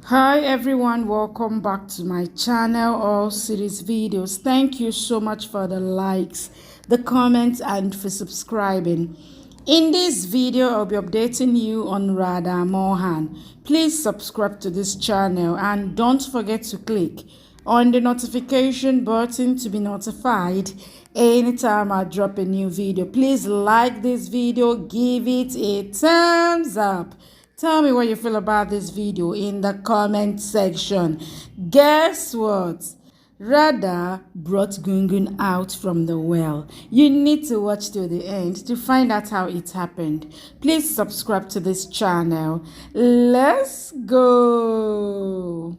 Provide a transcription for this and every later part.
Hi everyone, welcome back to my channel, all series videos. Thank you so much for the likes, the comments, and for subscribing. In this video I'll be updating you on Radha Mohan. Please subscribe to this channel and don't forget to click on the notification button to be notified anytime I drop a new video. Please like this video, give it a thumbs up. Tell me what you feel about this video in the comment section. Guess what? Radha brought Gungun out from the well. You need to watch till the end to find out how it happened. Please subscribe to this channel. Let's go.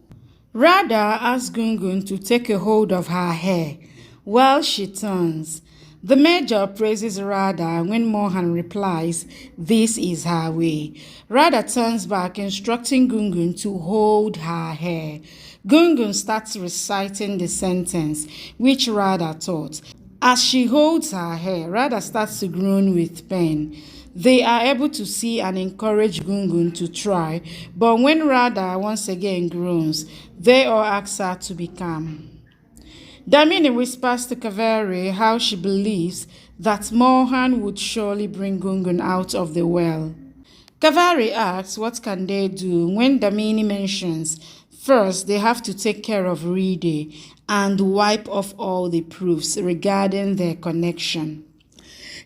Radha asked Gungun to take a hold of her hair while she turns. The Major praises Radha when Mohan replies, "This is her way." Radha turns back, instructing Gungun to hold her hair. Gungun starts reciting the sentence, which Radha taught. As she holds her hair, Radha starts to groan with pain. They are able to see and encourage Gungun to try, but when Radha once again groans, they all ask her to be calm. Damini whispers to Kaveri how she believes that Mohan would surely bring Gungun out of the well. Kaveri asks what can they do when Damini mentions first they have to take care of Ride and wipe off all the proofs regarding their connection.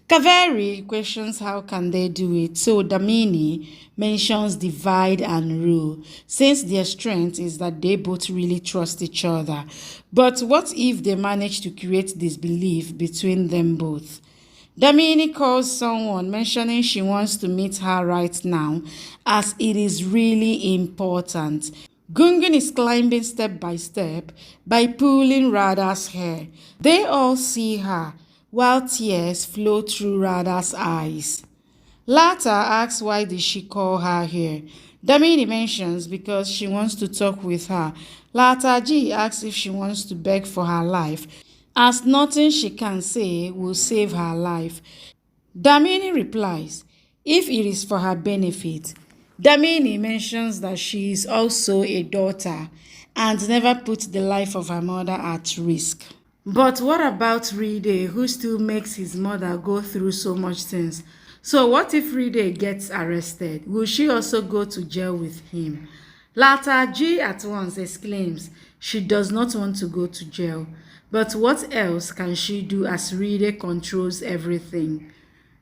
Kaveri questions how can they do it, so Damini mentions divide and rule, since their strength is that they both really trust each other. But what if they manage to create disbelief between them both? Damini calls someone, mentioning she wants to meet her right now, as it is really important. Gungun is climbing step by pulling Radha's hair. They all see her, while tears flow through Radha's eyes. Lata asks why did she call her here. Damini mentions because she wants to talk with her. Lata G asks if she wants to beg for her life, as nothing she can say will save her life. Damini replies, if it is for her benefit. Damini mentions that she is also a daughter and never put the life of her mother at risk. But what about Ride, who still makes his mother go through so much things? So what if Ride gets arrested? Will she also go to jail with him? Lata G at once exclaims she does not want to go to jail. But what else can she do as Ride controls everything?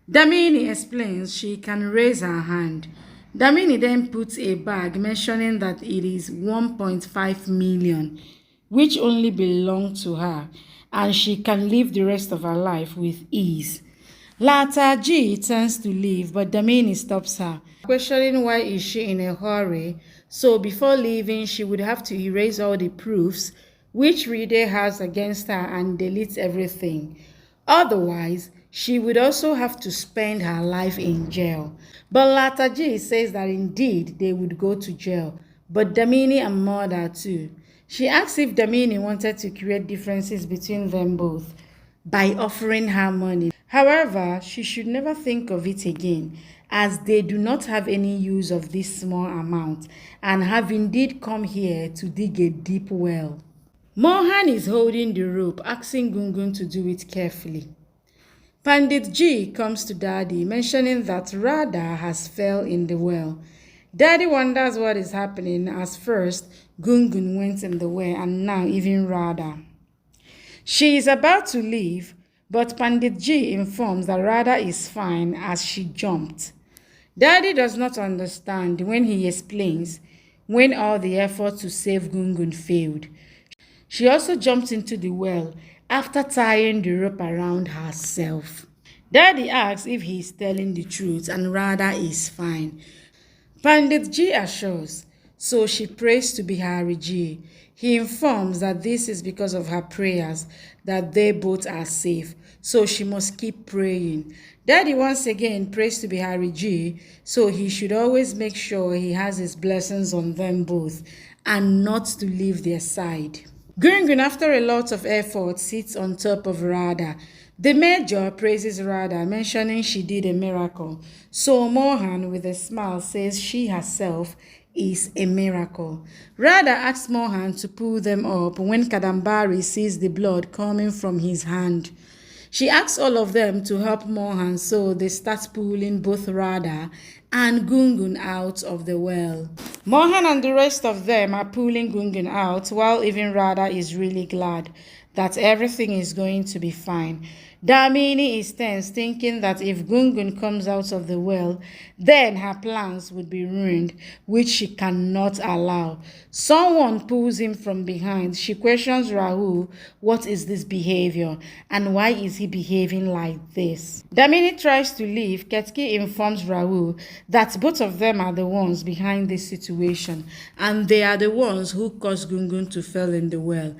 Damini explains she can raise her hand. Damini then puts a bag mentioning that it is 1.5 million, which only belong to her, and she can live the rest of her life with ease. Lata G turns to leave, but Damini stops her, questioning why is she in a hurry. So before leaving, she would have to erase all the proofs which Ride has against her and delete everything. Otherwise, she would also have to spend her life in jail. But Lata G says that indeed they would go to jail, but Damini and Mother too. She asks if Damini wanted to create differences between them both by offering her money. However, she should never think of it again, as they do not have any use of this small amount and have indeed come here to dig a deep well. Mohan is holding the rope, asking Gungun to do it carefully. Pandit G comes to Daddy, mentioning that Radha has fell in the well. Daddy wonders what is happening, as first Gungun went in the well and now even Radha. She is about to leave, but Pandit G informs that Radha is fine as she jumped. Daddy does not understand when he explains when all the effort to save Gungun failed. She also jumped into the well after tying the rope around herself. Daddy asks if he is telling the truth and Radha is fine. Pandit G assures, so she prays to Bihari G. He informs that this is because of her prayers that they both are safe, so she must keep praying. Daddy once again prays to Bihari G, so he should always make sure he has his blessings on them both and not to leave their side. Gungun, after a lot of effort, sits on top of Radha. The Major praises Radha, mentioning she did a miracle. So Mohan, with a smile, says she herself is a miracle. Radha asks Mohan to pull them up when Kadambari sees the blood coming from his hand. She asks all of them to help Mohan, so they start pulling both Radha and Gungun out of the well. Mohan and the rest of them are pulling Gungun out, while even Radha is really glad that everything is going to be fine. Damini is tense, thinking that if Gungun comes out of the well, then her plans would be ruined, which she cannot allow. Someone pulls him from behind. She questions Rahul, what is this behavior and why is he behaving like this? Damini tries to leave. Ketki informs Rahul that both of them are the ones behind this situation and they are the ones who caused Gungun to fall in the well.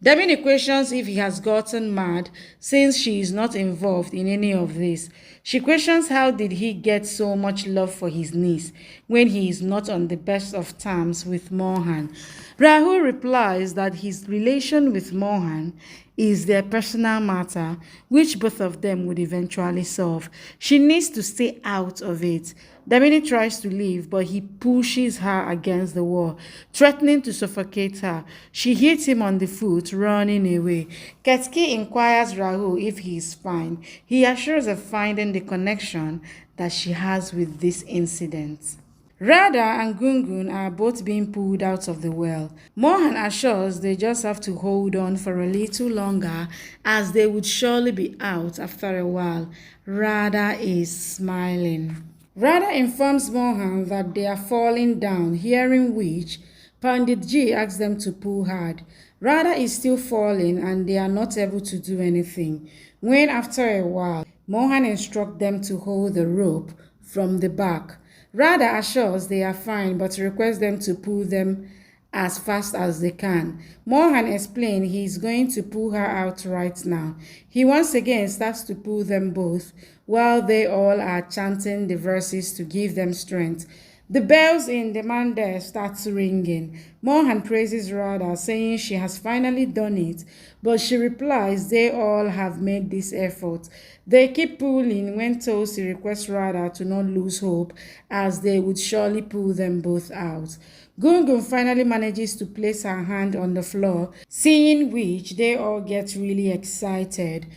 Damini questions if he has gotten mad since she is not involved in any of this. She questions how did he get so much love for his niece when he is not on the best of terms with Mohan. Rahul replies that his relation with Mohan is their personal matter, which both of them would eventually solve. She needs to stay out of it. Damini tries to leave, but he pushes her against the wall, threatening to suffocate her. She hits him on the foot, running away. Ketki inquires Rahul if he is fine. He assures of finding the connection that she has with this incident. Radha and Gungun are both being pulled out of the well. Mohan assures they just have to hold on for a little longer as they would surely be out after a while. Radha is smiling. Radha informs Mohan that they are falling down, hearing which Pandit Ji asks them to pull hard. Radha is still falling and they are not able to do anything. When after a while, Mohan instructs them to hold the rope from the back. Radha assures they are fine but requests them to pull them as fast as they can. Mohan explains he is going to pull her out right now. He once again starts to pull them both while they all are chanting the verses to give them strength. The bells in the mandir starts ringing. Mohan praises Radha, saying she has finally done it, but she replies they all have made this effort. They keep pulling when Tulsi requests Radha to not lose hope, as they would surely pull them both out. Gungun finally manages to place her hand on the floor, seeing which they all get really excited.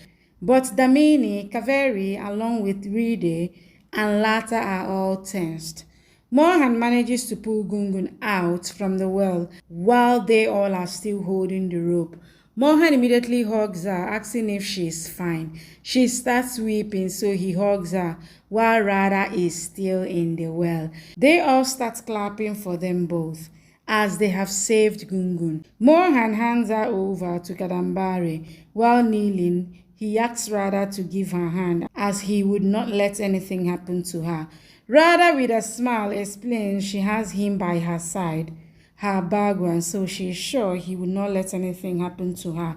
But Damini, Kaveri, along with Ride and Lata are all tensed. Mohan manages to pull Gungun out from the well while they all are still holding the rope. Mohan immediately hugs her, asking if she is fine. She starts weeping, so he hugs her while Radha is still in the well. They all start clapping for them both as they have saved Gungun. Mohan hands her over to Kadambari. While kneeling, he asks Radha to give her hand as he would not let anything happen to her. Radha, with a smile, explains she has him by her side, her Bhagwan, so she is sure he will not let anything happen to her.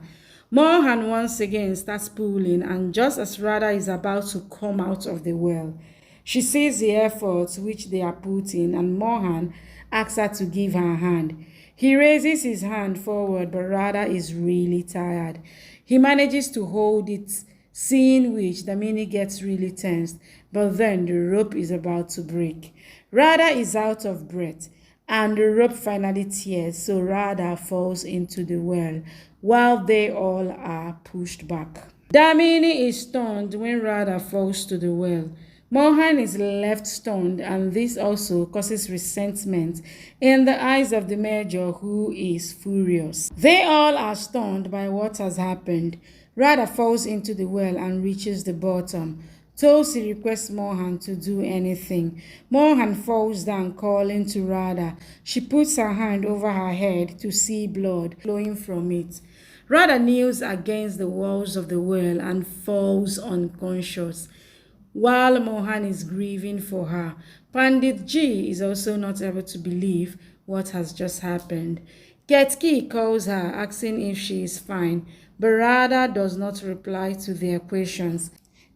Mohan once again starts pulling, and just as Radha is about to come out of the well, she sees the efforts which they are putting, and Mohan asks her to give her hand. He raises his hand forward, but Radha is really tired. He manages to hold it, seeing which Damini gets really tensed, but then the rope is about to break. Radha is out of breath, and the rope finally tears, so Radha falls into the well, while they all are pushed back. Damini is stunned when Radha falls to the well. Mohan is left stunned, and this also causes resentment in the eyes of the major, who is furious. They all are stunned by what has happened. Radha falls into the well and reaches the bottom. Tulsi requests Mohan to do anything. Mohan falls down, calling to Radha. She puts her hand over her head to see blood flowing from it. Radha kneels against the walls of the well and falls unconscious, while Mohan is grieving for her. Pandit Ji is also not able to believe what has just happened. Ketki calls her, asking if she is fine, but Radha does not reply to their questions.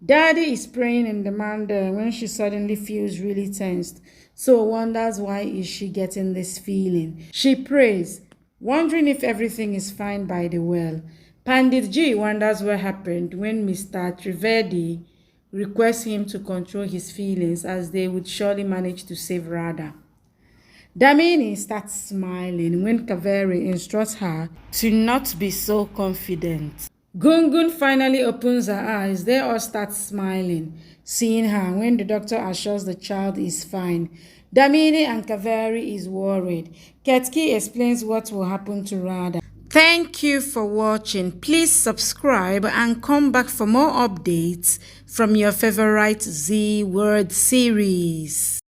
Daddy is praying in the mandir when she suddenly feels really tensed, so wonders why is she getting this feeling. She prays, wondering if everything is fine by the well. Pandit Ji wonders what happened when Mr. Trivedi requests him to control his feelings, as they would surely manage to save Radha. Damini starts smiling when Kaveri instructs her to not be so confident. Gungun finally opens her eyes. They all start smiling, seeing her when the doctor assures the child is fine. Damini and Kaveri is worried. Ketki explains what will happen to Radha. Thank you for watching. Please subscribe and come back for more updates from your favorite Z Word series.